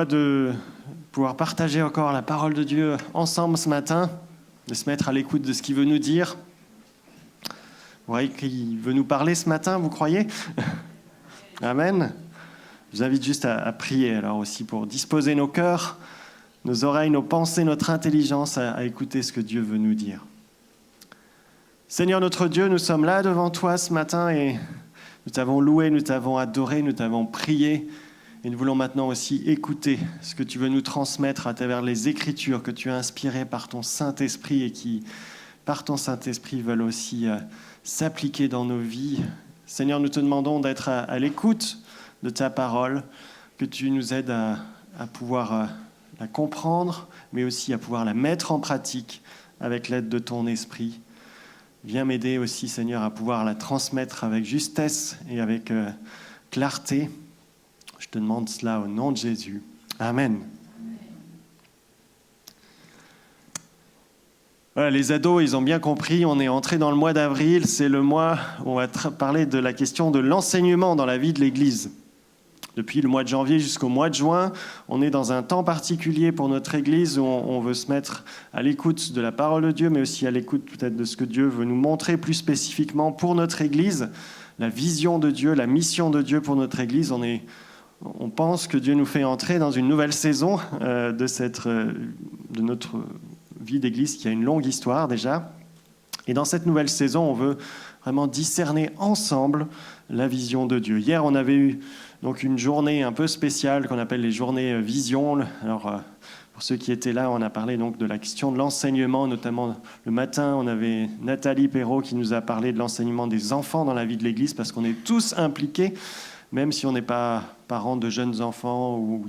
De pouvoir partager encore la parole de Dieu ensemble ce matin, de se mettre à l'écoute de ce qu'il veut nous dire. Vous voyez qu'il veut nous parler ce matin, vous croyez ? Amen. Je vous invite juste à prier alors aussi pour disposer nos cœurs, nos oreilles, nos pensées, notre intelligence à écouter ce que Dieu veut nous dire. Seigneur notre Dieu, nous sommes là devant toi ce matin et nous t'avons loué, nous t'avons adoré, nous t'avons prié. Et nous voulons maintenant aussi écouter ce que tu veux nous transmettre à travers les Écritures que tu as inspirées par ton Saint-Esprit et qui, par ton Saint-Esprit, veulent aussi s'appliquer dans nos vies. Seigneur, nous te demandons d'être à l'écoute de ta parole, que tu nous aides à pouvoir la comprendre, mais aussi à pouvoir la mettre en pratique avec l'aide de ton Esprit. Viens m'aider aussi, Seigneur, à pouvoir la transmettre avec justesse et avec clarté. Je te demande cela au nom de Jésus. Amen. Voilà, les ados, ils ont bien compris, on est entré dans le mois d'avril, c'est le mois où on va parler de la question de l'enseignement dans la vie de l'Église. Depuis le mois de janvier jusqu'au mois de juin, on est dans un temps particulier pour notre Église où on veut se mettre à l'écoute de la parole de Dieu, mais aussi à l'écoute peut-être de ce que Dieu veut nous montrer plus spécifiquement pour notre Église, la vision de Dieu, la mission de Dieu pour notre Église. On pense que Dieu nous fait entrer dans une nouvelle saison de notre vie d'Église qui a une longue histoire déjà. Et dans cette nouvelle saison, on veut vraiment discerner ensemble la vision de Dieu. Hier, on avait eu donc une journée un peu spéciale qu'on appelle les journées vision. Alors, pour ceux qui étaient là, on a parlé donc de la question de l'enseignement, notamment le matin, on avait Nathalie Perrault qui nous a parlé de l'enseignement des enfants dans la vie de l'Église parce qu'on est tous impliqués. Même si on n'est pas parents de jeunes enfants ou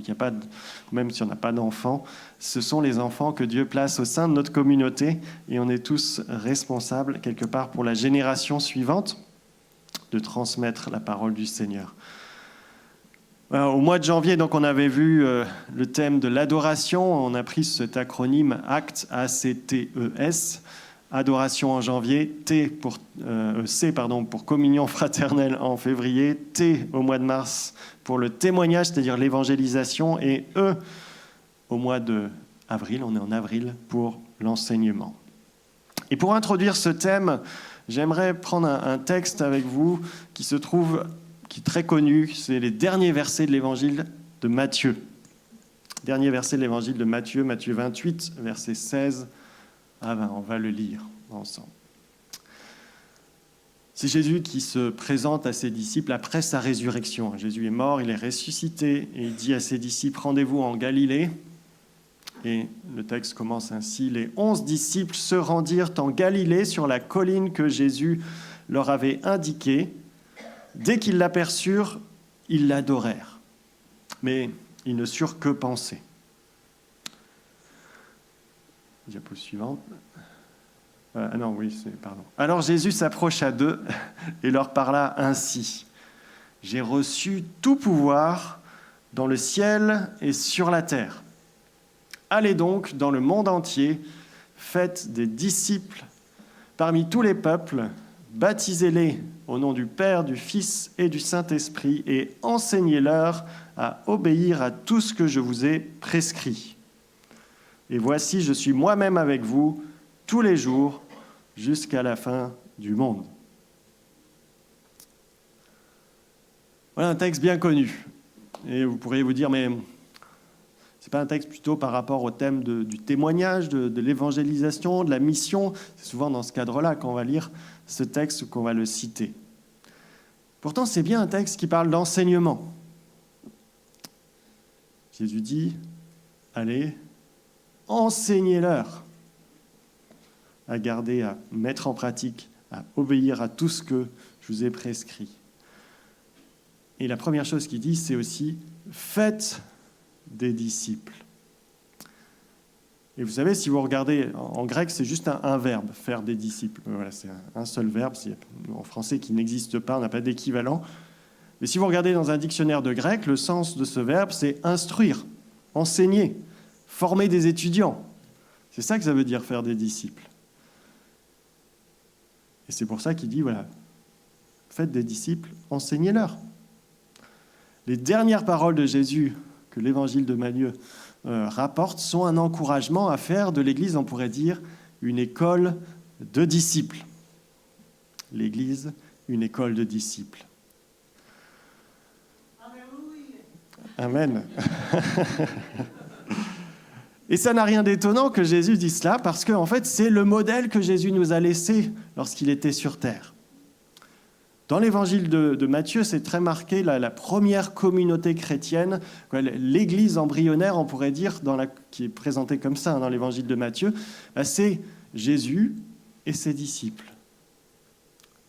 même si on n'a pas d'enfants, ce sont les enfants que Dieu place au sein de notre communauté et on est tous responsables quelque part pour la génération suivante de transmettre la parole du Seigneur. Au mois de janvier, donc, on avait vu le thème de l'adoration. On a pris cet acronyme ACTS, A-C-T-E-S. Adoration en janvier, C pour communion fraternelle en février, T au mois de mars pour le témoignage, c'est-à-dire l'évangélisation, et E au mois d'avril, on est en avril, pour l'enseignement. Et pour introduire ce thème, j'aimerais prendre un texte avec vous qui est très connu, c'est les derniers versets de l'évangile de Matthieu. Dernier verset de l'évangile de Matthieu, Matthieu 28, verset 16. On va le lire ensemble. C'est Jésus qui se présente à ses disciples après sa résurrection. Jésus est mort, il est ressuscité et il dit à ses disciples « Rendez-vous en Galilée ». Et le texte commence ainsi « Les 11 disciples se rendirent en Galilée sur la colline que Jésus leur avait indiquée. Dès qu'ils l'aperçurent, ils l'adorèrent. Mais ils ne surent que penser. » Diapo suivante. Alors Jésus s'approcha d'eux et leur parla ainsi. « J'ai reçu tout pouvoir dans le ciel et sur la terre. Allez donc dans le monde entier, faites des disciples parmi tous les peuples, baptisez-les au nom du Père, du Fils et du Saint-Esprit et enseignez-leur à obéir à tout ce que je vous ai prescrit. Et voici, je suis moi-même avec vous tous les jours jusqu'à la fin du monde. » Voilà un texte bien connu. Et vous pourriez vous dire, mais c'est pas un texte plutôt par rapport au thème du témoignage, de l'évangélisation, de la mission. C'est souvent dans ce cadre-là qu'on va lire ce texte, qu'on va le citer. Pourtant, c'est bien un texte qui parle d'enseignement. Jésus dit, allez, enseignez-leur à garder, à mettre en pratique, à obéir à tout ce que je vous ai prescrit. Et la première chose qu'il dit, c'est aussi « faites des disciples ». Et vous savez, si vous regardez, en grec, c'est juste un verbe, « faire des disciples ». Voilà, c'est un seul verbe, en français qui n'existe pas, on n'a pas d'équivalent. Mais si vous regardez dans un dictionnaire de grec, le sens de ce verbe, c'est « instruire », « enseigner », « former des étudiants ». C'est ça que ça veut dire, faire des disciples. Et c'est pour ça qu'il dit, voilà, faites des disciples, enseignez-leur. Les dernières paroles de Jésus que l'évangile de Matthieu rapporte sont un encouragement à faire de l'Église, on pourrait dire, une école de disciples. L'Église, une école de disciples. Amen. Et ça n'a rien d'étonnant que Jésus dise cela, parce qu'en fait, c'est le modèle que Jésus nous a laissé lorsqu'il était sur terre. Dans l'évangile de Matthieu, c'est très marqué la première communauté chrétienne, l'église embryonnaire, on pourrait dire, qui est présentée comme ça dans l'évangile de Matthieu, c'est Jésus et ses disciples.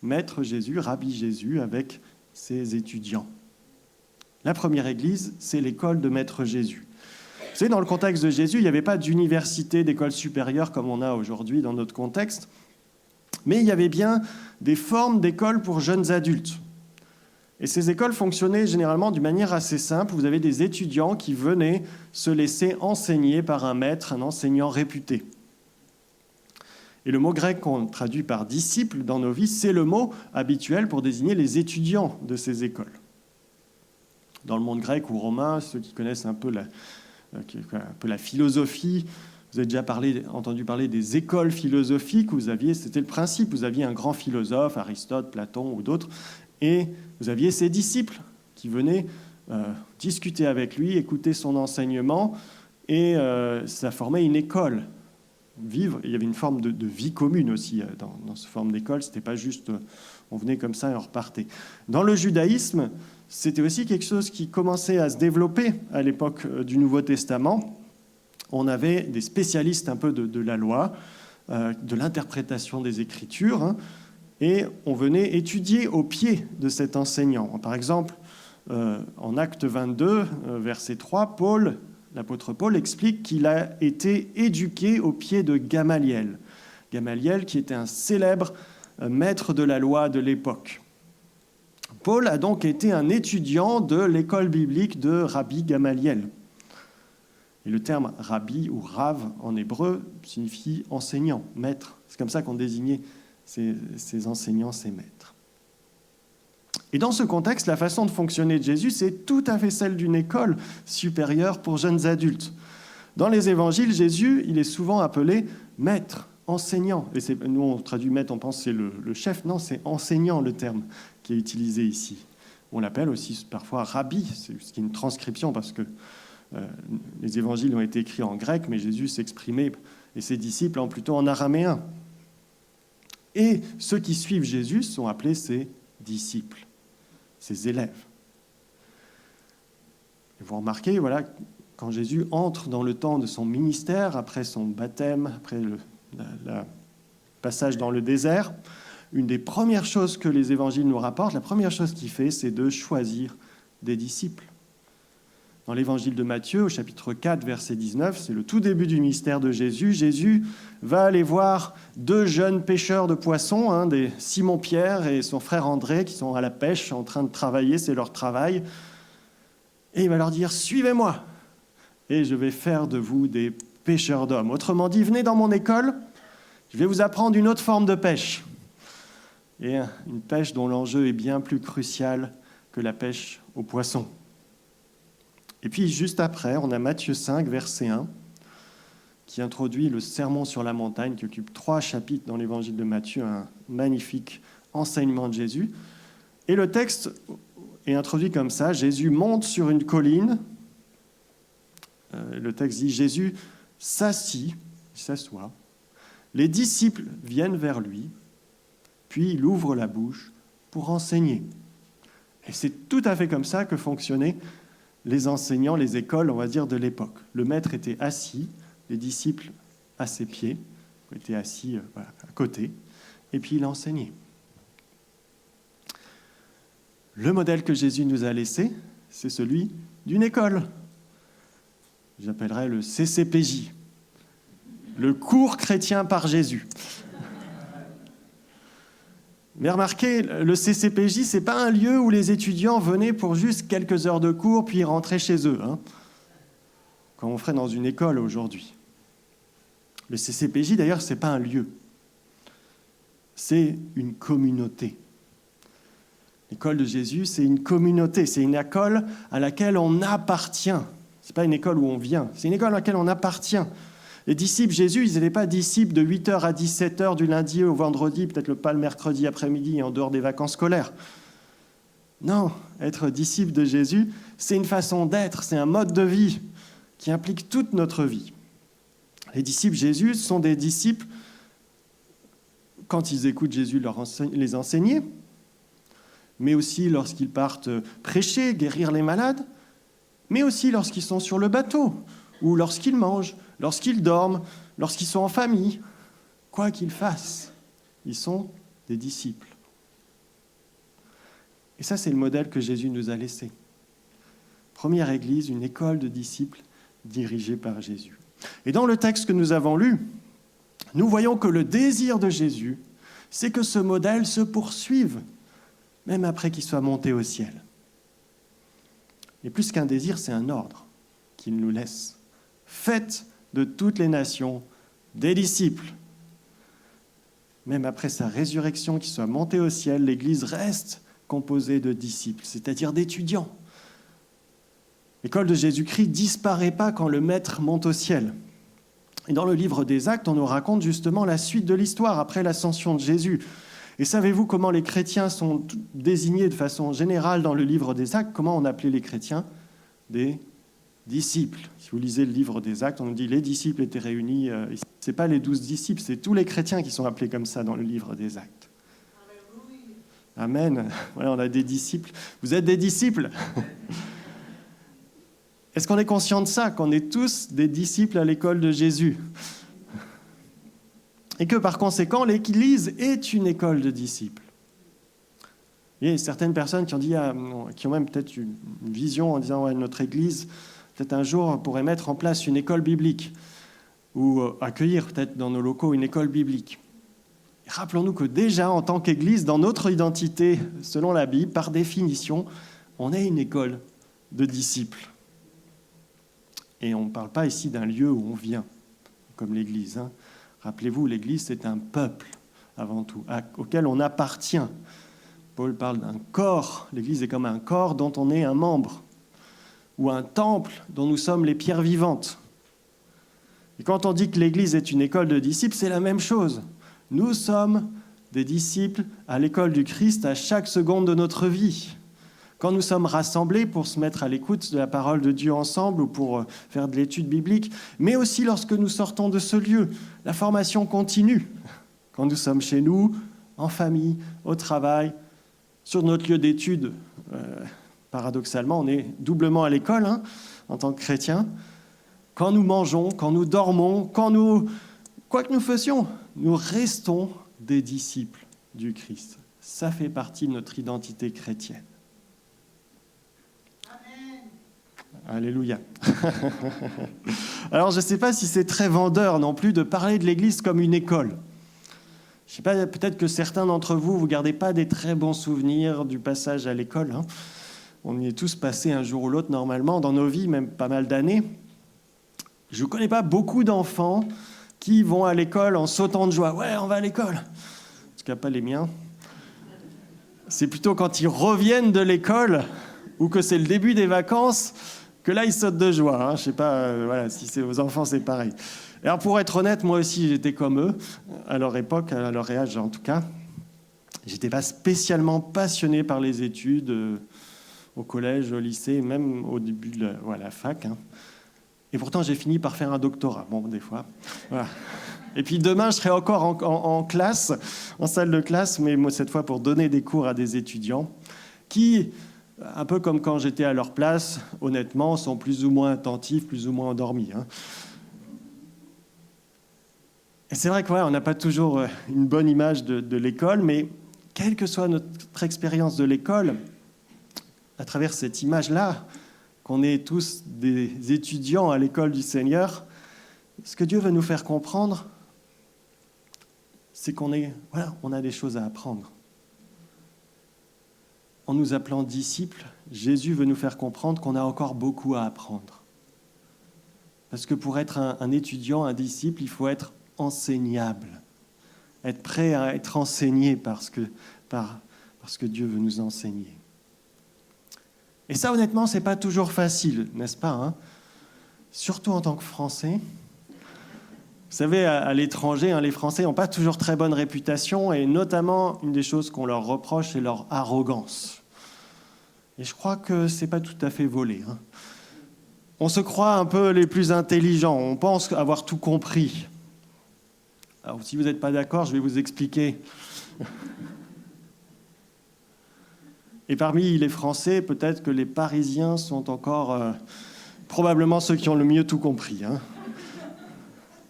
Maître Jésus, Rabbi Jésus, avec ses étudiants. La première église, c'est l'école de Maître Jésus. Vous savez, dans le contexte de Jésus, il n'y avait pas d'université, d'école supérieure comme on a aujourd'hui dans notre contexte, mais il y avait bien des formes d'écoles pour jeunes adultes. Et ces écoles fonctionnaient généralement d'une manière assez simple. Vous avez des étudiants qui venaient se laisser enseigner par un maître, un enseignant réputé. Et le mot grec qu'on traduit par disciple dans nos vies, c'est le mot habituel pour désigner les étudiants de ces écoles. Dans le monde grec ou romain, ceux qui connaissent un peu la philosophie, vous avez déjà entendu parler des écoles philosophiques où c'était le principe, vous aviez un grand philosophe, Aristote, Platon ou d'autres, et vous aviez ses disciples qui venaient discuter avec lui, écouter son enseignement, et ça formait une école. Vivre, il y avait une forme de vie commune aussi dans cette forme d'école, c'était pas juste on venait comme ça et on repartait. Dans le judaïsme, c'était aussi quelque chose qui commençait à se développer à l'époque du Nouveau Testament. On avait des spécialistes un peu de la loi, de l'interprétation des Écritures, et on venait étudier au pied de cet enseignant. Par exemple, en Acte 22, verset 3, l'apôtre Paul explique qu'il a été éduqué au pied de Gamaliel. Gamaliel qui était un célèbre maître de la loi de l'époque. Paul a donc été un étudiant de l'école biblique de Rabbi Gamaliel. Et le terme rabbi ou rav en hébreu signifie enseignant, maître. C'est comme ça qu'on désignait ces enseignants, ces maîtres. Et dans ce contexte, la façon de fonctionner de Jésus, c'est tout à fait celle d'une école supérieure pour jeunes adultes. Dans les évangiles, Jésus, il est souvent appelé maître, enseignant. Et nous, on traduit maître, on pense que c'est le chef. Non, c'est enseignant le terme qui est utilisé ici. On l'appelle aussi parfois rabbi, ce qui est une transcription parce que les évangiles ont été écrits en grec, mais Jésus s'exprimait et ses disciples plutôt en araméen. Et ceux qui suivent Jésus sont appelés ses disciples, ses élèves. Et vous remarquez, voilà, quand Jésus entre dans le temps de son ministère, après son baptême, après le passage dans le désert, une des premières choses que les évangiles nous rapportent, la première chose qu'il fait, c'est de choisir des disciples. Dans l'évangile de Matthieu, au chapitre 4, verset 19, c'est le tout début du ministère de Jésus. Jésus va aller voir deux jeunes pêcheurs de poissons, des Simon-Pierre et son frère André, qui sont à la pêche, en train de travailler, c'est leur travail. Et il va leur dire « Suivez-moi, et je vais faire de vous des pêcheurs d'hommes. » Autrement dit, venez dans mon école, je vais vous apprendre une autre forme de pêche. Et une pêche dont l'enjeu est bien plus crucial que la pêche aux poissons. Et puis, juste après, on a Matthieu 5, verset 1, qui introduit le sermon sur la montagne, qui occupe 3 chapitres dans l'évangile de Matthieu, un magnifique enseignement de Jésus. Et le texte est introduit comme ça, Jésus monte sur une colline. Le texte dit, Jésus s'assoit, les disciples viennent vers lui, puis il ouvre la bouche pour enseigner. Et c'est tout à fait comme ça que fonctionnaient les enseignants, les écoles, on va dire, de l'époque. Le maître était assis, les disciples à ses pieds, étaient assis à côté, et puis il enseignait. Le modèle que Jésus nous a laissé, c'est celui d'une école. J'appellerais le CCPJ, le cours chrétien par Jésus. Mais remarquez, le CCPJ, ce n'est pas un lieu où les étudiants venaient pour juste quelques heures de cours puis rentraient chez eux, comme on ferait dans une école aujourd'hui. Le CCPJ, d'ailleurs, ce n'est pas un lieu. C'est une communauté. L'école de Jésus, c'est une communauté, c'est une école à laquelle on appartient. Ce n'est pas une école où on vient, c'est une école à laquelle on appartient. Les disciples Jésus, ils n'étaient pas disciples de 8h à 17h du lundi au vendredi, peut-être pas le mercredi après-midi en dehors des vacances scolaires. Non, être disciple de Jésus, c'est une façon d'être, c'est un mode de vie qui implique toute notre vie. Les disciples Jésus sont des disciples quand ils écoutent Jésus les enseigner, mais aussi lorsqu'ils partent prêcher, guérir les malades, mais aussi lorsqu'ils sont sur le bateau, ou lorsqu'ils mangent, lorsqu'ils dorment, lorsqu'ils sont en famille. Quoi qu'ils fassent, ils sont des disciples. Et ça, c'est le modèle que Jésus nous a laissé. Première église, une école de disciples dirigée par Jésus. Et dans le texte que nous avons lu, nous voyons que le désir de Jésus, c'est que ce modèle se poursuive, même après qu'il soit monté au ciel. Et plus qu'un désir, c'est un ordre qu'il nous laisse. Faites de toutes les nations des disciples. Même après sa résurrection, qu'il soit monté au ciel, l'Église reste composée de disciples, c'est-à-dire d'étudiants. L'école de Jésus-Christ ne disparaît pas quand le Maître monte au ciel. Et dans le livre des Actes, on nous raconte justement la suite de l'histoire après l'ascension de Jésus. Et savez-vous comment les chrétiens sont désignés de façon générale dans le livre des Actes? Comment on appelait les chrétiens? Des disciples. Si vous lisez le livre des Actes, on nous dit les disciples étaient réunis. Ce n'est pas les 12 disciples, c'est tous les chrétiens qui sont appelés comme ça dans le livre des Actes. Amen. Voilà, on a des disciples. Vous êtes des disciples. Est-ce qu'on est conscient de ça, qu'on est tous des disciples à l'école de Jésus? Et que par conséquent, l'Église est une école de disciples. Il y a certaines personnes qui ont dit, qui ont même peut-être une vision en disant notre Église, peut-être un jour, pourrait mettre en place une école biblique ou accueillir peut-être dans nos locaux une école biblique. Et rappelons-nous que déjà, en tant qu'Église, dans notre identité, selon la Bible, par définition, on est une école de disciples. Et on ne parle pas ici d'un lieu où on vient, comme l'Église. Hein. Rappelez-vous, l'Église, c'est un peuple, avant tout, auquel on appartient. Paul parle d'un corps. L'Église est comme un corps dont on est un membre, ou un temple dont nous sommes les pierres vivantes. Et quand on dit que l'Église est une école de disciples, c'est la même chose. Nous sommes des disciples à l'école du Christ à chaque seconde de notre vie. Quand nous sommes rassemblés pour se mettre à l'écoute de la parole de Dieu ensemble ou pour faire de l'étude biblique, mais aussi lorsque nous sortons de ce lieu, la formation continue. Quand nous sommes chez nous, en famille, au travail, sur notre lieu d'étude, paradoxalement, on est doublement à l'école en tant que chrétien. Quand nous mangeons, quand nous dormons, quoi que nous fassions, nous restons des disciples du Christ. Ça fait partie de notre identité chrétienne. Alléluia. Alors, je ne sais pas si c'est très vendeur non plus de parler de l'Église comme une école. Je ne sais pas, peut-être que certains d'entre vous ne gardez pas des très bons souvenirs du passage à l'école. On y est tous passés un jour ou l'autre normalement dans nos vies, même pas mal d'années. Je ne connais pas beaucoup d'enfants qui vont à l'école en sautant de joie. Ouais, on va à l'école. En tout cas, pas les miens. C'est plutôt quand ils reviennent de l'école ou que c'est le début des vacances que là, ils sautent de joie. Je ne sais pas voilà, si c'est aux enfants, c'est pareil. Alors, pour être honnête, moi aussi, j'étais comme eux, à leur époque, à leur âge en tout cas. J'étais pas spécialement passionné par les études au collège, au lycée, même au début de la fac. Et pourtant, j'ai fini par faire un doctorat. Bon, des fois. Voilà. Et puis demain, je serai encore en classe, en salle de classe, mais moi, cette fois pour donner des cours à des étudiants qui, un peu comme quand j'étais à leur place, honnêtement, sont plus ou moins attentifs, plus ou moins endormis. Et c'est vrai qu'on n'a pas toujours une bonne image de l'école, mais quelle que soit notre expérience de l'école, à travers cette image-là, qu'on est tous des étudiants à l'école du Seigneur, ce que Dieu veut nous faire comprendre, c'est qu'on a des choses à apprendre. En nous appelant disciples, Jésus veut nous faire comprendre qu'on a encore beaucoup à apprendre. Parce que pour être un étudiant, un disciple, il faut être enseignable, être prêt à être enseigné parce que Dieu veut nous enseigner. Et ça, honnêtement, ce n'est pas toujours facile, n'est-ce pas surtout en tant que Français. Vous savez, à l'étranger, les Français n'ont pas toujours très bonne réputation, et notamment, une des choses qu'on leur reproche, c'est leur arrogance. Et je crois que ce n'est pas tout à fait volé. On se croit un peu les plus intelligents, on pense avoir tout compris. Alors, si vous n'êtes pas d'accord, je vais vous expliquer. Et parmi les Français, peut-être que les Parisiens sont encore probablement ceux qui ont le mieux tout compris.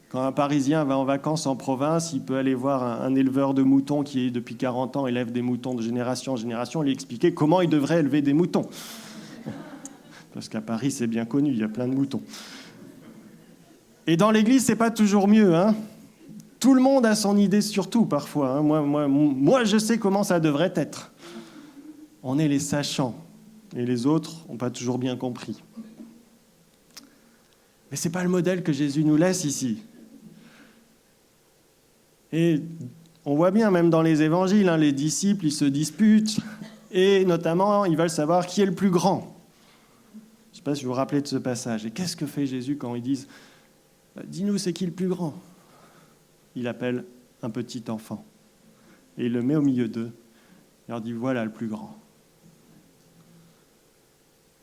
Quand un Parisien va en vacances en province, il peut aller voir un éleveur de moutons qui, depuis 40 ans, élève des moutons de génération en génération, et lui expliquer comment il devrait élever des moutons. Parce qu'à Paris, c'est bien connu, il y a plein de moutons. Et dans l'Église, c'est pas toujours mieux. Tout le monde a son idée sur tout, parfois. Moi, je sais comment ça devrait être. On est les sachants, et les autres n'ont pas toujours bien compris. Mais ce n'est pas le modèle que Jésus nous laisse ici. Et on voit bien, même dans les évangiles, les disciples, ils se disputent, et notamment, ils veulent savoir qui est le plus grand. Je ne sais pas si vous vous rappelez de ce passage. Et qu'est-ce que fait Jésus quand ils disent « Dis-nous, c'est qui le plus grand ?» Il appelle un petit enfant, et il le met au milieu d'eux. Il leur dit « Voilà le plus grand. »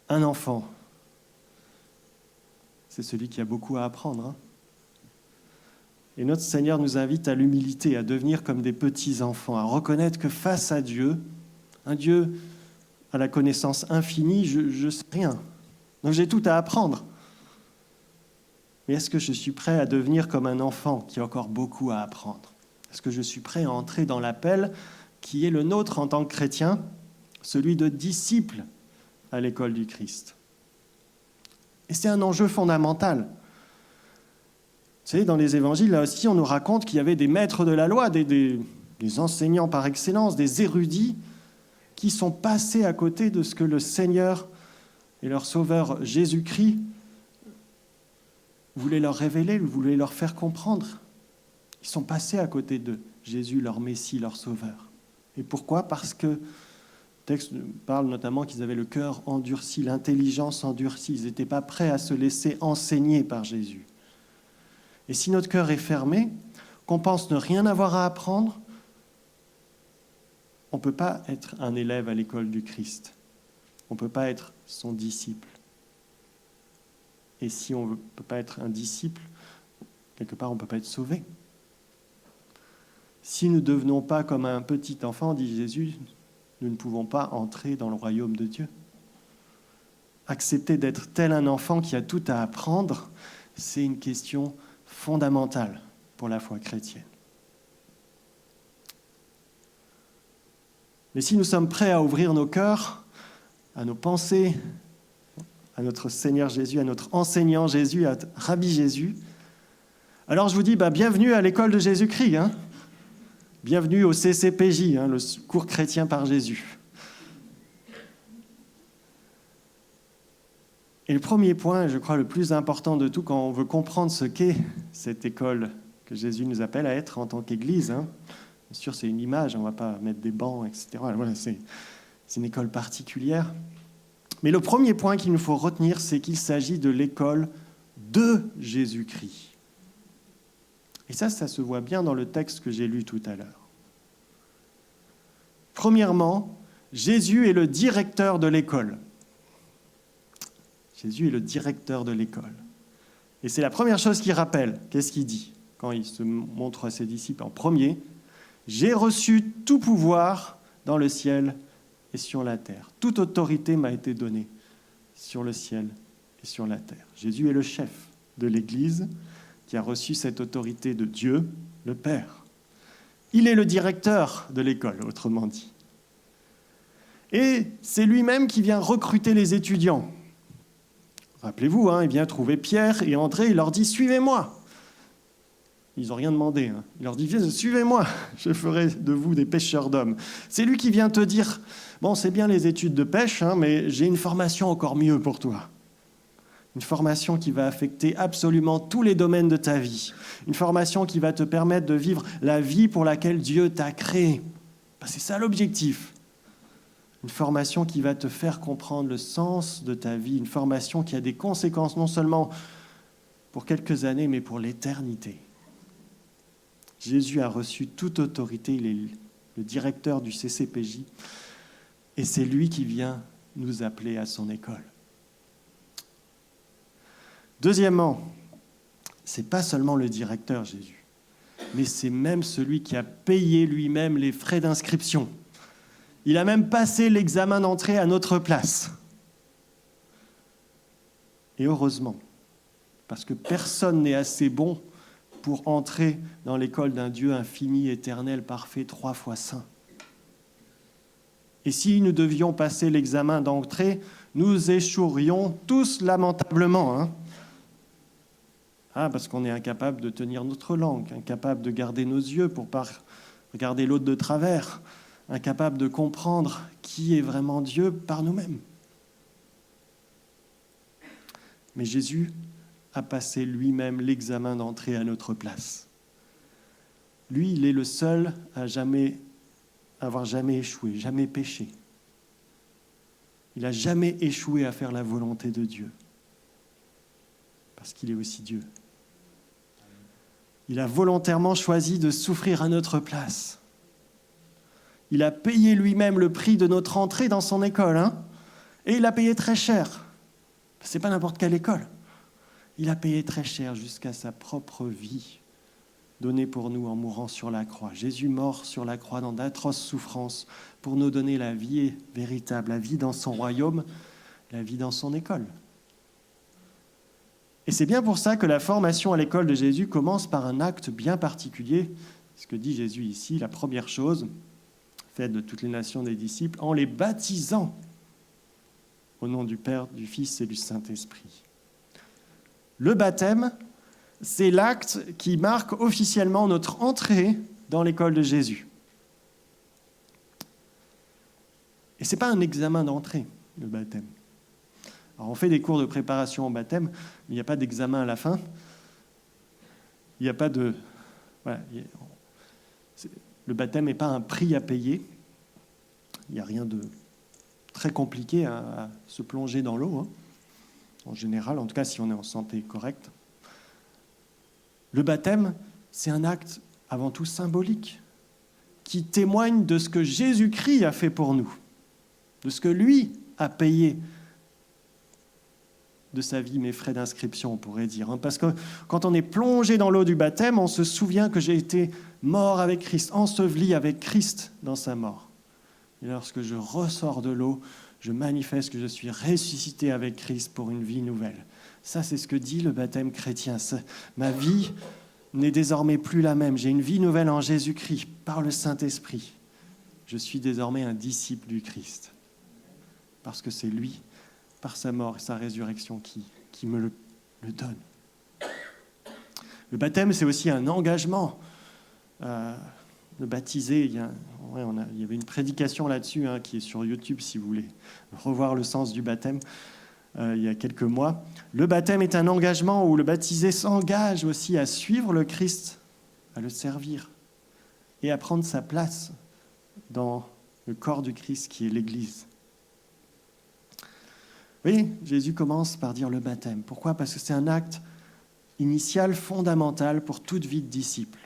Un enfant, c'est celui qui a beaucoup à apprendre. Et notre Seigneur nous invite à l'humilité, à devenir comme des petits enfants, à reconnaître que face à Dieu, un Dieu à la connaissance infinie, je ne sais rien. Donc j'ai tout à apprendre. Mais est-ce que je suis prêt à devenir comme un enfant qui a encore beaucoup à apprendre ? Est-ce que je suis prêt à entrer dans l'appel qui est le nôtre en tant que chrétien, celui de disciple à l'école du Christ ? Et c'est un enjeu fondamental. Vous savez, dans les évangiles, là aussi, on nous raconte qu'il y avait des maîtres de la loi, des enseignants par excellence, des érudits, qui sont passés à côté de ce que le Seigneur et leur Sauveur Jésus-Christ voulaient leur révéler, voulaient leur faire comprendre. Ils sont passés à côté de Jésus, leur Messie, leur Sauveur. Et pourquoi ? Parce que le texte parle notamment qu'ils avaient le cœur endurci, l'intelligence endurcie. Ils n'étaient pas prêts à se laisser enseigner par Jésus. Et si notre cœur est fermé, qu'on pense ne rien avoir à apprendre, on ne peut pas être un élève à l'école du Christ. On ne peut pas être son disciple. Et si on ne peut pas être un disciple, quelque part, on ne peut pas être sauvé. Si nous ne devenons pas comme un petit enfant, dit Jésus, nous ne pouvons pas entrer dans le royaume de Dieu. Accepter d'être tel un enfant qui a tout à apprendre, c'est une question fondamentale pour la foi chrétienne. Mais si nous sommes prêts à ouvrir nos cœurs, à nos pensées, à notre Seigneur Jésus, à notre enseignant Jésus, à Rabbi Jésus, alors je vous dis, bienvenue à l'école de Jésus-Christ. Bienvenue au CCPJ, le cours chrétien par Jésus. Et le premier point, je crois le plus important de tout, quand on veut comprendre ce qu'est cette école que Jésus nous appelle à être en tant qu'Église, bien sûr c'est une image, on ne va pas mettre des bancs, etc. Voilà, c'est une école particulière. Mais le premier point qu'il nous faut retenir, c'est qu'il s'agit de l'école de Jésus-Christ. Et ça se voit bien dans le texte que j'ai lu tout à l'heure. Premièrement, Jésus est le directeur de l'école. Jésus est le directeur de l'école. Et c'est la première chose qu'il rappelle. Qu'est-ce qu'il dit quand il se montre à ses disciples en premier ? « J'ai reçu tout pouvoir dans le ciel et sur la terre. Toute autorité m'a été donnée sur le ciel et sur la terre. » Jésus est le chef de l'Église qui a reçu cette autorité de Dieu, le Père. Il est le directeur de l'école, autrement dit. Et c'est lui-même qui vient recruter les étudiants. Rappelez-vous, il vient trouver Pierre et André, il leur dit « Suivez-moi ». Ils n'ont rien demandé. Il leur dit « Suivez-moi, je ferai de vous des pêcheurs d'hommes ». C'est lui qui vient te dire « Bon, c'est bien les études de pêche, mais j'ai une formation encore mieux pour toi. Une formation qui va affecter absolument tous les domaines de ta vie. Une formation qui va te permettre de vivre la vie pour laquelle Dieu t'a créé. » C'est ça l'objectif. Une formation qui va te faire comprendre le sens de ta vie. Une formation qui a des conséquences non seulement pour quelques années, mais pour l'éternité. Jésus a reçu toute autorité, il est le directeur du CCPJ, et c'est lui qui vient nous appeler à son école. Deuxièmement, c'est pas seulement le directeur, Jésus, mais c'est même celui qui a payé lui-même les frais d'inscription. Il a même passé l'examen d'entrée à notre place. Et heureusement, parce que personne n'est assez bon pour entrer dans l'école d'un Dieu infini, éternel, parfait, 3 fois saint. Et si nous devions passer l'examen d'entrée, nous échouerions tous lamentablement. Parce qu'on est incapable de tenir notre langue, incapable de garder nos yeux pour ne pas regarder l'autre de travers, incapable de comprendre qui est vraiment Dieu par nous-mêmes. Mais Jésus a passé lui-même l'examen d'entrée à notre place. Lui, il est le seul à avoir jamais échoué, jamais péché. Il n'a jamais échoué à faire la volonté de Dieu, parce qu'il est aussi Dieu. Il a volontairement choisi de souffrir à notre place. Il a payé lui-même le prix de notre entrée dans son école, et il a payé très cher. Ce n'est pas n'importe quelle école. Il a payé très cher jusqu'à sa propre vie, donnée pour nous en mourant sur la croix. Jésus mort sur la croix dans d'atroces souffrances pour nous donner la vie véritable, la vie dans son royaume, la vie dans son école. Et c'est bien pour ça que la formation à l'école de Jésus commence par un acte bien particulier. Ce que dit Jésus ici, la première chose, faites de toutes les nations des disciples, en les baptisant au nom du Père, du Fils et du Saint-Esprit. Le baptême, c'est l'acte qui marque officiellement notre entrée dans l'école de Jésus. Et ce n'est pas un examen d'entrée, le baptême. Alors on fait des cours de préparation au baptême, mais il n'y a pas d'examen à la fin. Il n'y a pas de... Voilà, le baptême n'est pas un prix à payer. Il n'y a rien de très compliqué à se plonger dans l'eau, en général, en tout cas si on est en santé correcte. Le baptême, c'est un acte avant tout symbolique, qui témoigne de ce que Jésus-Christ a fait pour nous, de ce que lui a payé de sa vie, mes frais d'inscription, on pourrait dire. Parce que quand on est plongé dans l'eau du baptême, on se souvient que j'ai été mort avec Christ, enseveli avec Christ dans sa mort. Et lorsque je ressors de l'eau, je manifeste que je suis ressuscité avec Christ pour une vie nouvelle. Ça, c'est ce que dit le baptême chrétien. Ma vie n'est désormais plus la même. J'ai une vie nouvelle en Jésus-Christ, par le Saint-Esprit. Je suis désormais un disciple du Christ. Parce que c'est lui, par sa mort et sa résurrection, qui me le donne. Le baptême, c'est aussi un engagement. Le baptiser, il y avait une prédication là-dessus qui est sur YouTube, si vous voulez revoir le sens du baptême, il y a quelques mois. Le baptême est un engagement où le baptisé s'engage aussi à suivre le Christ, à le servir et à prendre sa place dans le corps du Christ qui est l'Église. Oui, Jésus commence par dire le baptême. Pourquoi ? Parce que c'est un acte initial, fondamental pour toute vie de disciple.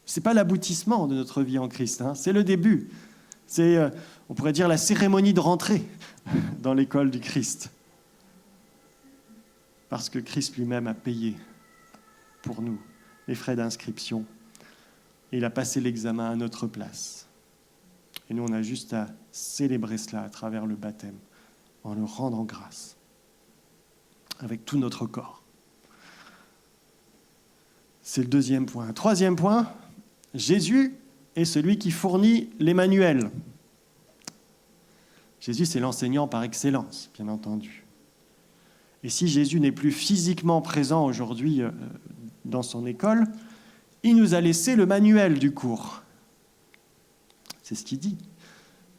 Ce n'est pas l'aboutissement de notre vie en Christ, c'est le début. C'est, on pourrait dire, la cérémonie de rentrée dans l'école du Christ. Parce que Christ lui-même a payé pour nous les frais d'inscription. Et il a passé l'examen à notre place. Et nous, on a juste à célébrer cela à travers le baptême, en le rendant grâce, avec tout notre corps. C'est le deuxième point. Troisième point, Jésus est celui qui fournit les manuels. Jésus, c'est l'enseignant par excellence, bien entendu. Et si Jésus n'est plus physiquement présent aujourd'hui dans son école, il nous a laissé le manuel du cours. C'est ce qu'il dit.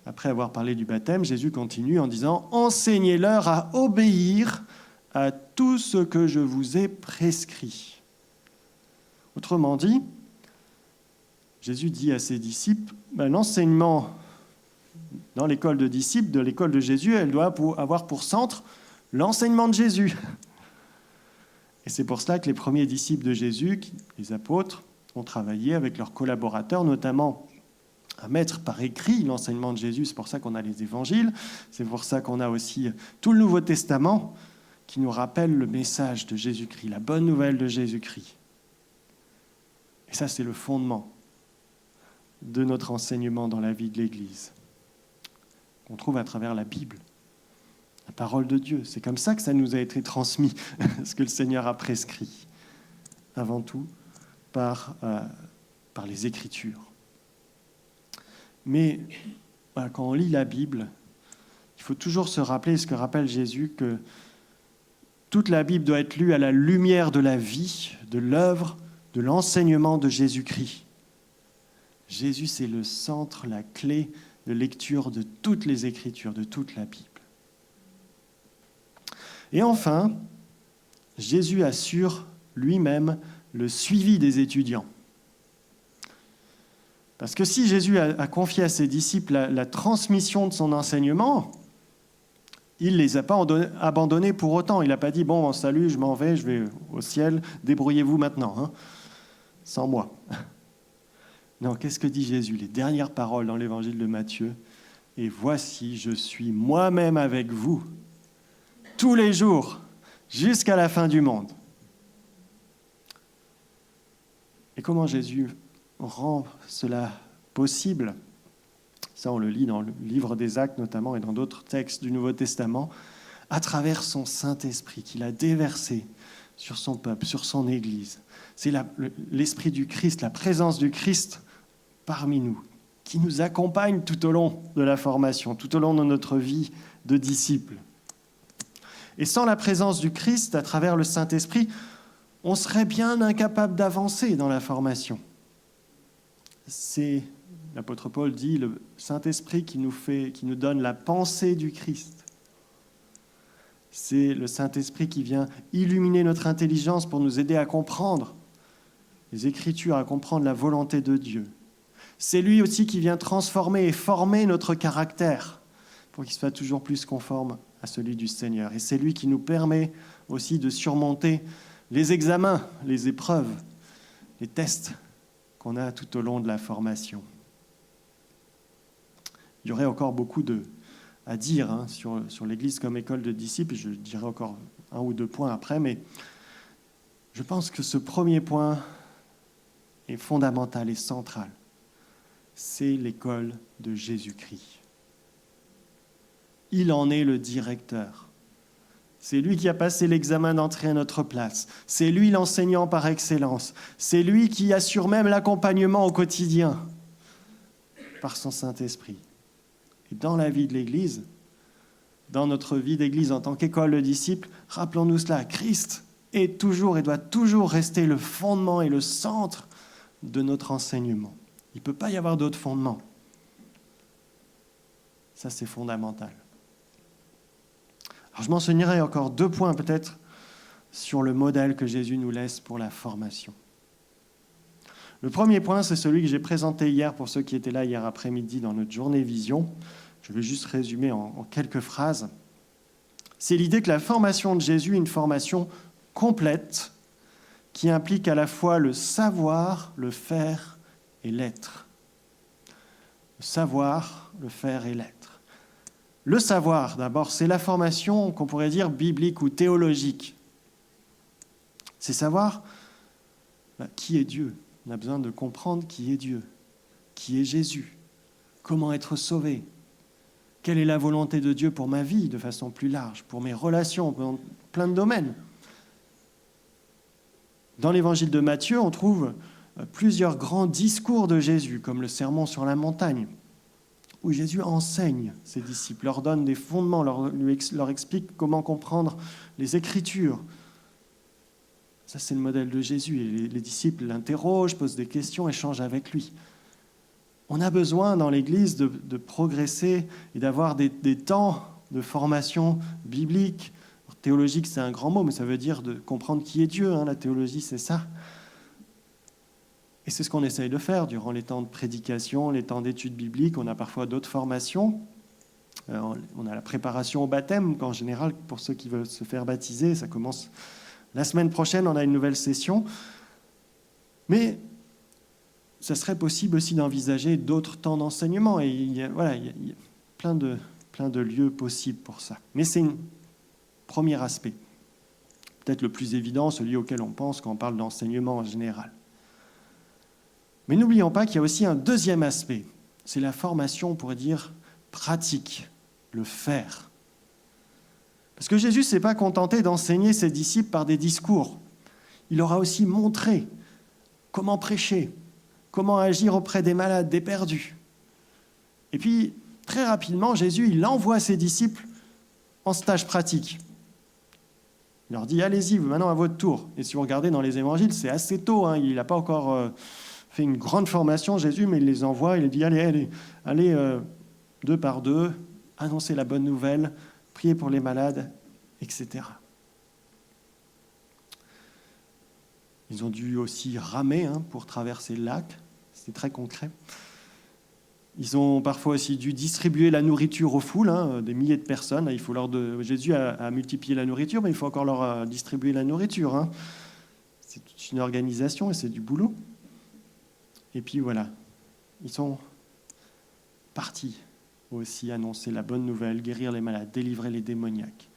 Après avoir parlé du baptême, Jésus continue en disant « Enseignez-leur à obéir à tout ce que je vous ai prescrit. » Autrement dit, Jésus dit à ses disciples, l'enseignement dans l'école de disciples, de l'école de Jésus, elle doit avoir pour centre l'enseignement de Jésus. Et c'est pour cela que les premiers disciples de Jésus, les apôtres, ont travaillé avec leurs collaborateurs, notamment à mettre par écrit l'enseignement de Jésus. C'est pour ça qu'on a les évangiles, c'est pour ça qu'on a aussi tout le Nouveau Testament qui nous rappelle le message de Jésus-Christ, la bonne nouvelle de Jésus-Christ. Et ça, c'est le fondement de notre enseignement dans la vie de l'Église, qu'on trouve à travers la Bible, la parole de Dieu. C'est comme ça que ça nous a été transmis, ce que le Seigneur a prescrit, avant tout par les Écritures. Mais voilà, quand on lit la Bible, il faut toujours se rappeler ce que rappelle Jésus, que toute la Bible doit être lue à la lumière de la vie, de l'œuvre, de l'enseignement de Jésus-Christ. Jésus, c'est le centre, la clé de lecture de toutes les Écritures, de toute la Bible. Et enfin, Jésus assure lui-même le suivi des étudiants. Parce que si Jésus a confié à ses disciples la transmission de son enseignement, il ne les a pas abandonnés pour autant. Il n'a pas dit « Bon, salut, je m'en vais, je vais au ciel, débrouillez-vous maintenant, hein, sans moi. » Non, qu'est-ce que dit Jésus? Les dernières paroles dans l'évangile de Matthieu. « Et voici, je suis moi-même avec vous, tous les jours, jusqu'à la fin du monde. » Et comment Jésus rend cela possible? Ça, on le lit dans le livre des Actes notamment et dans d'autres textes du Nouveau Testament, à travers son Saint-Esprit qu'il a déversé sur son peuple, sur son Église. C'est l'Esprit du Christ, la présence du Christ parmi nous, qui nous accompagne tout au long de la formation, tout au long de notre vie de disciples. Et sans la présence du Christ, à travers le Saint-Esprit, on serait bien incapable d'avancer dans la formation. C'est, l'apôtre Paul dit, le Saint-Esprit qui nous donne la pensée du Christ. C'est le Saint-Esprit qui vient illuminer notre intelligence pour nous aider à comprendre les Écritures, à comprendre la volonté de Dieu. C'est lui aussi qui vient transformer et former notre caractère pour qu'il soit toujours plus conforme à celui du Seigneur. Et c'est lui qui nous permet aussi de surmonter les examens, les épreuves, les tests qu'on a tout au long de la formation. Il y aurait encore beaucoup à dire sur l'Église comme école de disciples. Je dirai encore 1 ou 2 points après, mais je pense que ce premier point est fondamental et central. C'est l'école de Jésus-Christ. Il en est le directeur. C'est lui qui a passé l'examen d'entrée à notre place. C'est lui l'enseignant par excellence. C'est lui qui assure même l'accompagnement au quotidien par son Saint-Esprit. Et dans la vie de l'Église, dans notre vie d'Église en tant qu'école de disciples, rappelons-nous cela, Christ est toujours et doit toujours rester le fondement et le centre de notre enseignement. Il ne peut pas y avoir d'autre fondement. Ça, c'est fondamental. Alors, je mentionnerai encore 2 points peut-être sur le modèle que Jésus nous laisse pour la formation. Le premier point, c'est celui que j'ai présenté hier pour ceux qui étaient là hier après-midi dans notre journée vision. Je vais juste résumer en quelques phrases. C'est l'idée que la formation de Jésus est une formation complète qui implique à la fois le savoir, le faire et l'être. Le savoir, le faire et l'être. Le savoir, d'abord, c'est la formation qu'on pourrait dire biblique ou théologique. C'est savoir qui est Dieu. On a besoin de comprendre qui est Dieu, qui est Jésus, comment être sauvé, quelle est la volonté de Dieu pour ma vie de façon plus large, pour mes relations, dans plein de domaines. Dans l'évangile de Matthieu, on trouve plusieurs grands discours de Jésus, comme le sermon sur la montagne, où Jésus enseigne ses disciples, leur donne des fondements, leur explique comment comprendre les Écritures. Ça, c'est le modèle de Jésus. Et les disciples l'interrogent, posent des questions, échangent avec lui. On a besoin dans l'Église de progresser et d'avoir des temps de formation biblique. Alors, théologique, c'est un grand mot, mais ça veut dire de comprendre qui est Dieu. La théologie, c'est ça. Et c'est ce qu'on essaye de faire durant les temps de prédication, les temps d'études bibliques. On a parfois d'autres formations. On a la préparation au baptême, qu'en général, pour ceux qui veulent se faire baptiser, ça commence La semaine prochaine, on a une nouvelle session. Mais ça serait possible aussi d'envisager d'autres temps d'enseignement. Et il y a plein de lieux possibles pour ça. Mais c'est un premier aspect. Peut-être le plus évident, celui auquel on pense quand on parle d'enseignement en général. Mais n'oublions pas qu'il y a aussi un deuxième aspect. C'est la formation, on pourrait dire, pratique, le faire. Parce que Jésus ne s'est pas contenté d'enseigner ses disciples par des discours. Il leur a aussi montré comment prêcher, comment agir auprès des malades, des perdus. Et puis, très rapidement, Jésus, il envoie ses disciples en stage pratique. Il leur dit, allez-y, maintenant à votre tour. Et si vous regardez dans les évangiles, c'est assez tôt, hein, il n'a pas encore fait une grande formation, Jésus, mais il les envoie, il dit, allez, deux par deux, annoncez la bonne nouvelle, priez pour les malades, etc. Ils ont dû aussi ramer pour traverser le lac, c'est très concret. Ils ont parfois aussi dû distribuer la nourriture aux foules, des milliers de personnes. Jésus a multiplié la nourriture, mais il faut encore leur distribuer la nourriture. C'est toute une organisation et c'est du boulot. Et puis voilà, ils sont partis aussi annoncer la bonne nouvelle, guérir les malades, délivrer les démoniaques.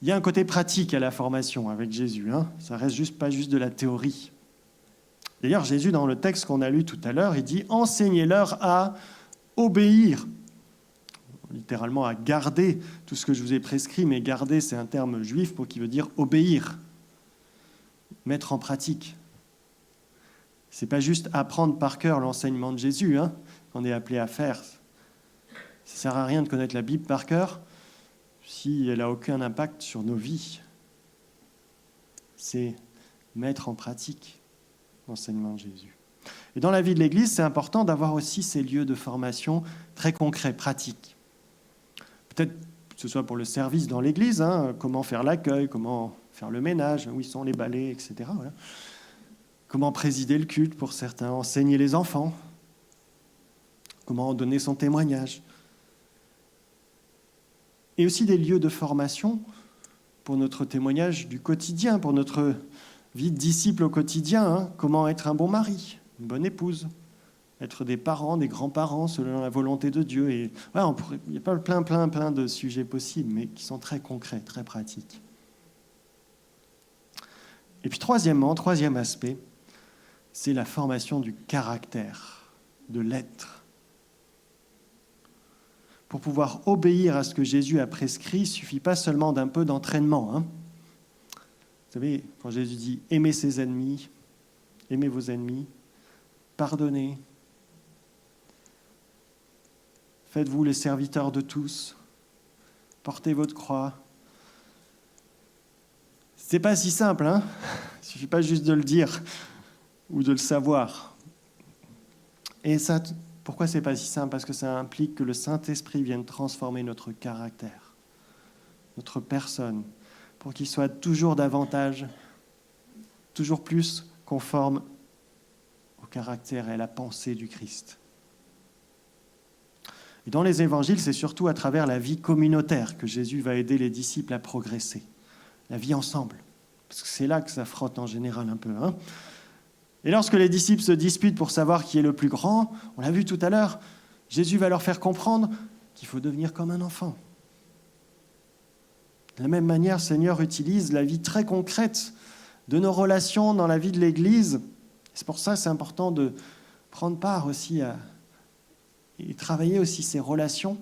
Il y a un côté pratique à la formation avec Jésus. Ça reste pas juste de la théorie. D'ailleurs, Jésus, dans le texte qu'on a lu tout à l'heure, il dit « Enseignez-leur à obéir ». Littéralement, à garder tout ce que je vous ai prescrit, mais garder, c'est un terme juif qui veut dire obéir, mettre en pratique. Ce n'est pas juste apprendre par cœur l'enseignement de Jésus qu'on est appelé à faire. Ça ne sert à rien de connaître la Bible par cœur si elle n'a aucun impact sur nos vies. C'est mettre en pratique l'enseignement de Jésus. Et dans la vie de l'Église, c'est important d'avoir aussi ces lieux de formation très concrets, pratiques. Peut-être que ce soit pour le service dans l'Église, comment faire l'accueil, comment faire le ménage, où sont les balais, etc. Voilà. Comment présider le culte pour certains, enseigner les enfants, comment donner son témoignage. Et aussi des lieux de formation pour notre témoignage du quotidien, pour notre vie de disciple au quotidien, comment être un bon mari, une bonne épouse, être des parents, des grands-parents selon la volonté de Dieu. Et voilà, il y a plein de sujets possibles, mais qui sont très concrets, très pratiques. Et puis troisième aspect, c'est la formation du caractère, de l'être. Pour pouvoir obéir à ce que Jésus a prescrit, il ne suffit pas seulement d'un peu d'entraînement. Vous savez, quand Jésus dit « aimez ses ennemis, aimez vos ennemis, pardonnez, faites-vous les serviteurs de tous, portez votre croix ». Ce n'est pas si simple, Il ne suffit pas juste de le dire ou de le savoir. Et ça, pourquoi ce n'est pas si simple ? Parce que ça implique que le Saint-Esprit vienne transformer notre caractère, notre personne, pour qu'il soit toujours davantage, toujours plus conforme au caractère et à la pensée du Christ. Et dans les évangiles, c'est surtout à travers la vie communautaire que Jésus va aider les disciples à progresser. La vie ensemble. Parce que c'est là que ça frotte en général un peu. Et lorsque les disciples se disputent pour savoir qui est le plus grand, on l'a vu tout à l'heure, Jésus va leur faire comprendre qu'il faut devenir comme un enfant. De la même manière, le Seigneur utilise la vie très concrète de nos relations dans la vie de l'Église. C'est pour ça que c'est important de prendre part aussi et travailler aussi ces relations,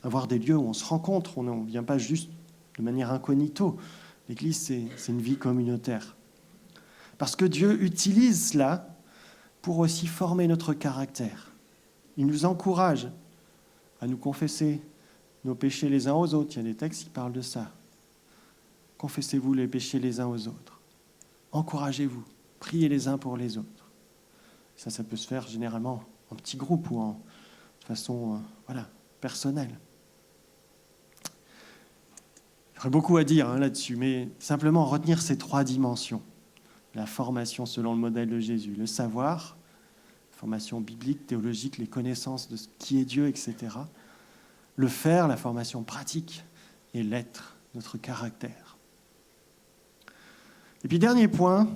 avoir des lieux où on se rencontre, on ne vient pas juste de manière incognito. L'Église, c'est une vie communautaire. Parce que Dieu utilise cela pour aussi former notre caractère. Il nous encourage à nous confesser nos péchés les uns aux autres. Il y a des textes qui parlent de ça. Confessez-vous les péchés les uns aux autres. Encouragez-vous. Priez les uns pour les autres. Ça peut se faire généralement en petits groupes ou de façon personnelle. Il y aurait beaucoup à dire là-dessus, mais simplement retenir ces trois dimensions. La formation selon le modèle de Jésus, le savoir, la formation biblique, théologique, les connaissances de ce qui est Dieu, etc. Le faire, la formation pratique, et l'être, notre caractère. Et puis dernier point,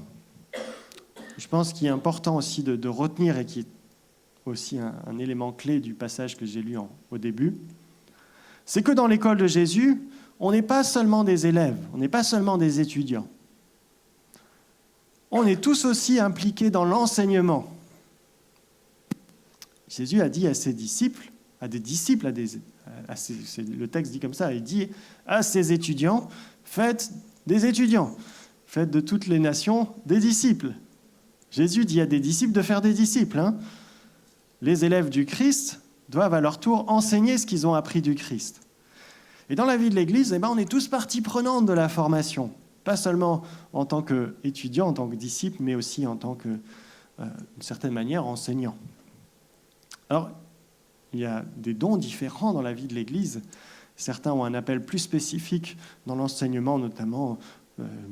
je pense qu'il est important aussi de retenir et qui est aussi un élément clé du passage que j'ai lu au début, c'est que dans l'école de Jésus, on n'est pas seulement des élèves, on n'est pas seulement des étudiants. On est tous aussi impliqués dans l'enseignement. Jésus a dit à ses disciples, le texte dit comme ça, il dit à ses étudiants, faites des étudiants, faites de toutes les nations des disciples. Jésus dit à des disciples de faire des disciples. Les élèves du Christ doivent à leur tour enseigner ce qu'ils ont appris du Christ. Et dans la vie de l'Église, on est tous partie prenante de la formation, pas seulement en tant qu'étudiant, en tant que disciple, mais aussi en tant que, d'une certaine manière, enseignant. Alors, il y a des dons différents dans la vie de l'Église. Certains ont un appel plus spécifique dans l'enseignement, notamment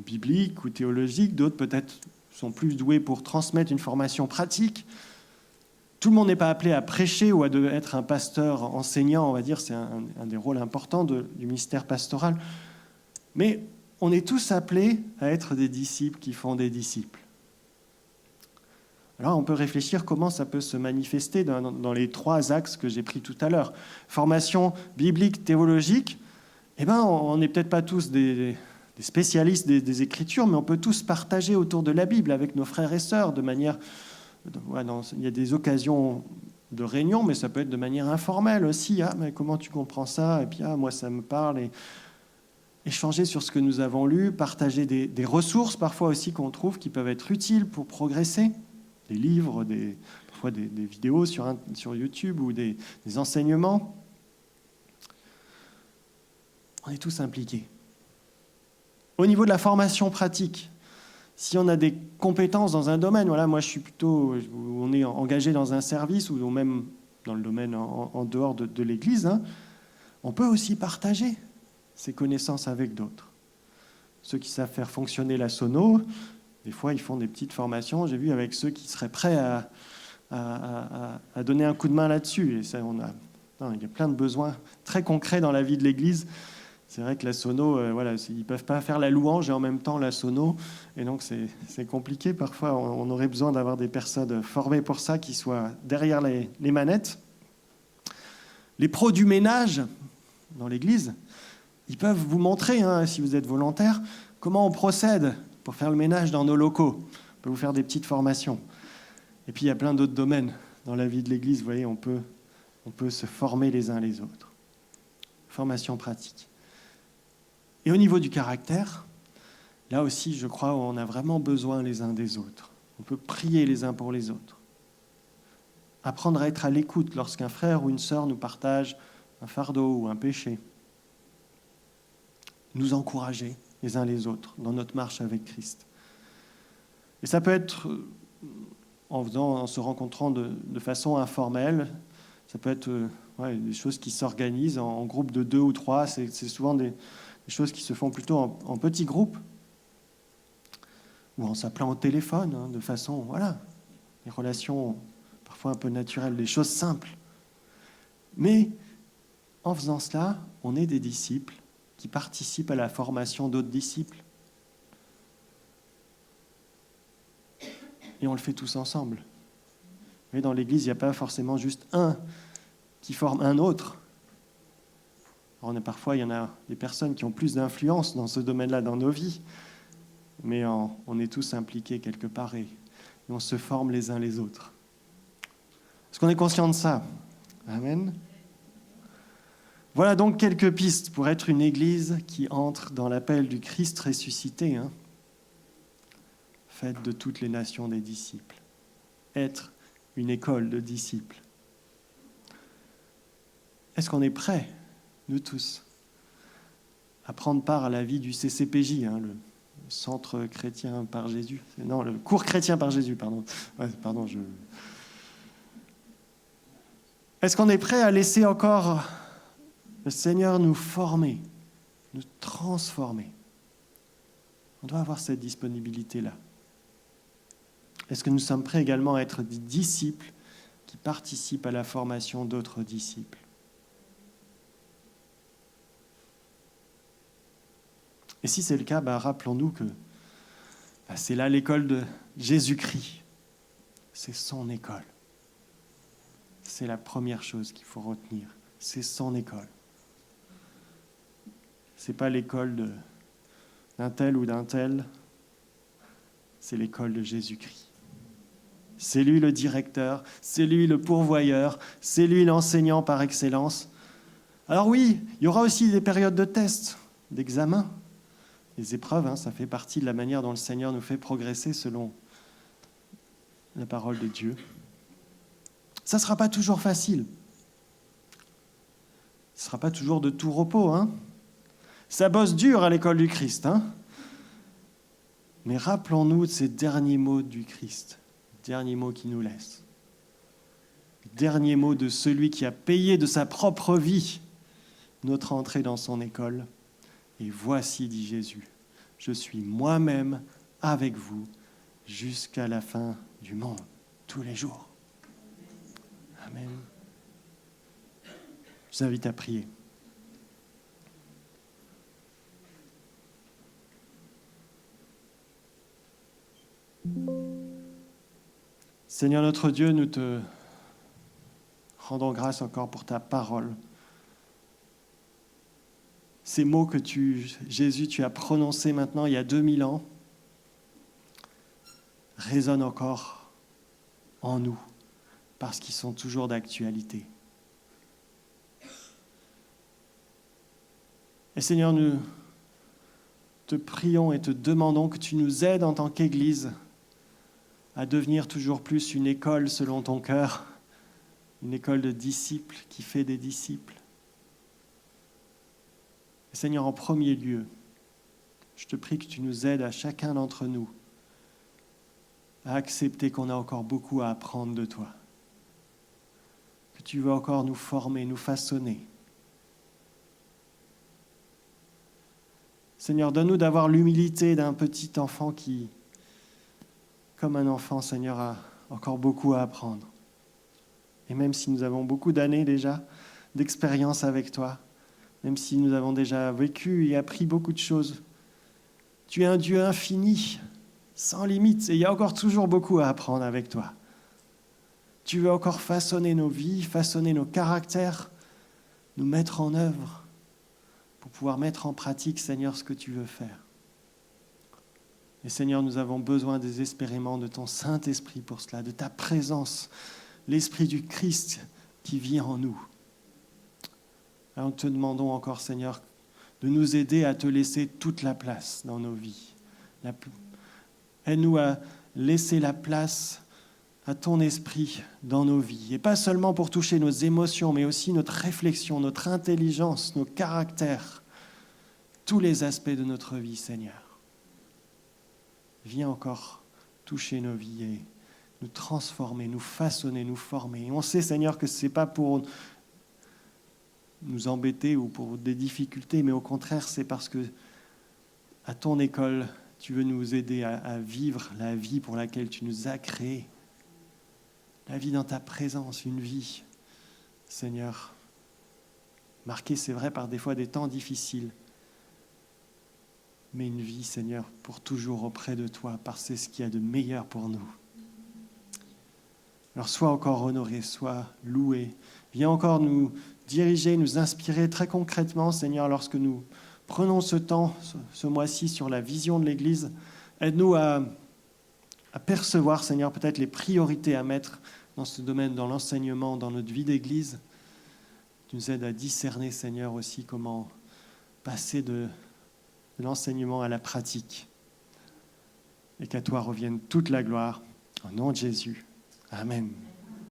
biblique ou théologique. D'autres, peut-être, sont plus doués pour transmettre une formation pratique. Tout le monde n'est pas appelé à prêcher ou à être un pasteur enseignant, on va dire. C'est un des rôles importants du ministère pastoral. Mais on est tous appelés à être des disciples qui font des disciples. Alors, on peut réfléchir comment ça peut se manifester dans les 3 axes que j'ai pris tout à l'heure. Formation biblique, théologique, on n'est peut-être pas tous des spécialistes des Écritures, mais on peut tous partager autour de la Bible avec nos frères et sœurs de manière... il y a des occasions de réunion, mais ça peut être de manière informelle aussi. Ah, mais comment tu comprends ça? Et puis, moi, ça me parle. Et échanger sur ce que nous avons lu, partager des ressources parfois aussi qu'on trouve qui peuvent être utiles pour progresser. Des livres, parfois des vidéos sur YouTube ou des enseignements. On est tous impliqués. Au niveau de la formation pratique, si on a des compétences dans un domaine, moi je suis plutôt, on est engagé dans un service ou même dans le domaine en dehors de l'Église, on peut aussi partager ces connaissances avec d'autres. Ceux qui savent faire fonctionner la sono, des fois, ils font des petites formations, j'ai vu, avec ceux qui seraient prêts à donner un coup de main là-dessus. Et ça, il y a plein de besoins très concrets dans la vie de l'Église. C'est vrai que la sono, ils ne peuvent pas faire la louange et en même temps la sono. Et donc, c'est compliqué. Parfois, on aurait besoin d'avoir des personnes formées pour ça, qui soient derrière les manettes. Les pros du ménage dans l'Église, ils peuvent vous montrer, si vous êtes volontaire, comment on procède pour faire le ménage dans nos locaux. On peut vous faire des petites formations. Et puis, il y a plein d'autres domaines dans la vie de l'Église. Vous voyez, on peut se former les uns les autres. Formation pratique. Et au niveau du caractère, là aussi, je crois, on a vraiment besoin les uns des autres. On peut prier les uns pour les autres. Apprendre à être à l'écoute lorsqu'un frère ou une sœur nous partage un fardeau ou un péché. Nous encourager les uns les autres dans notre marche avec Christ. Et ça peut être en se rencontrant de façon informelle, ça peut être des choses qui s'organisent en groupe de 2 ou 3, c'est souvent des choses qui se font plutôt en petits groupes, ou en s'appelant au téléphone, de façon, des relations parfois un peu naturelles, des choses simples. Mais en faisant cela, on est des disciples qui participent à la formation d'autres disciples. Et on le fait tous ensemble. Mais dans l'Église, il n'y a pas forcément juste un qui forme un autre. Alors, parfois, il y en a des personnes qui ont plus d'influence dans ce domaine-là dans nos vies. Mais on est tous impliqués quelque part et on se forme les uns les autres. Est-ce qu'on est conscient de ça? Amen. Voilà donc quelques pistes pour être une Église qui entre dans l'appel du Christ ressuscité. Faites de toutes les nations des disciples. Être une école de disciples. Est-ce qu'on est prêts, nous tous, à prendre part à la vie du CCPJ, le Centre chrétien par Jésus? Non, le cours chrétien par Jésus, pardon. Est-ce qu'on est prêt à laisser encore le Seigneur nous former, nous transformer? On doit avoir cette disponibilité-là. Est-ce que nous sommes prêts également à être des disciples qui participent à la formation d'autres disciples? Et si c'est le cas, rappelons-nous que C'est là l'école de Jésus-Christ. C'est son école. C'est la première chose qu'il faut retenir. C'est son école. Ce n'est pas l'école d'un tel ou d'un tel. C'est l'école de Jésus-Christ. C'est lui le directeur, c'est lui le pourvoyeur, c'est lui l'enseignant par excellence. Alors oui, il y aura aussi des périodes de tests, d'examen, des épreuves. Ça fait partie de la manière dont le Seigneur nous fait progresser selon la parole de Dieu. Ça ne sera pas toujours facile. Ce ne sera pas toujours de tout repos. Ça bosse dur à l'école du Christ. Mais rappelons-nous de ces derniers mots du Christ. Dernier mot qui nous laisse. Dernier mot de celui qui a payé de sa propre vie notre entrée dans son école. Et voici, dit Jésus, je suis moi-même avec vous jusqu'à la fin du monde, tous les jours. Amen. Je vous invite à prier. Seigneur notre Dieu, nous te rendons grâce encore pour ta parole. Ces mots que Jésus, tu as prononcés maintenant il y a 2000 ans, résonnent encore en nous parce qu'ils sont toujours d'actualité. Et Seigneur, nous te prions et te demandons que tu nous aides en tant qu'Église à devenir toujours plus une école selon ton cœur, une école de disciples qui fait des disciples. Et Seigneur, en premier lieu, je te prie que tu nous aides à chacun d'entre nous à accepter qu'on a encore beaucoup à apprendre de toi, que tu veux encore nous former, nous façonner. Seigneur, donne-nous d'avoir l'humilité d'un petit enfant qui, comme un enfant, Seigneur, a encore beaucoup à apprendre. Et même si nous avons beaucoup d'années déjà d'expérience avec toi, même si nous avons déjà vécu et appris beaucoup de choses, tu es un Dieu infini, sans limite, et il y a encore toujours beaucoup à apprendre avec toi. Tu veux encore façonner nos vies, façonner nos caractères, nous mettre en œuvre pour pouvoir mettre en pratique, Seigneur, ce que tu veux faire. Et Seigneur, nous avons besoin désespérément de ton Saint-Esprit pour cela, de ta présence, l'Esprit du Christ qui vit en nous. Alors nous te demandons encore, Seigneur, de nous aider à te laisser toute la place dans nos vies. Aide-nous à laisser la place à ton esprit dans nos vies. Et pas seulement pour toucher nos émotions, mais aussi notre réflexion, notre intelligence, nos caractères, tous les aspects de notre vie, Seigneur. Viens encore toucher nos vies et nous transformer, nous façonner, nous former. Et on sait, Seigneur, que ce n'est pas pour nous embêter ou pour des difficultés, mais au contraire, c'est parce que à ton école, tu veux nous aider à vivre la vie pour laquelle tu nous as créés. La vie dans ta présence, une vie, Seigneur, marquée, c'est vrai, par des fois des temps difficiles, mais une vie, Seigneur, pour toujours auprès de toi, parce que c'est ce qu'il y a de meilleur pour nous. Alors sois encore honoré, sois loué. Viens encore nous diriger, nous inspirer très concrètement, Seigneur, lorsque nous prenons ce temps, ce mois-ci, sur la vision de l'Église. Aide-nous à percevoir, Seigneur, peut-être les priorités à mettre dans ce domaine, dans l'enseignement, dans notre vie d'Église. Tu nous aides à discerner, Seigneur, aussi comment passer de l'enseignement à la pratique. Et qu'à toi revienne toute la gloire. Au nom de Jésus. Amen.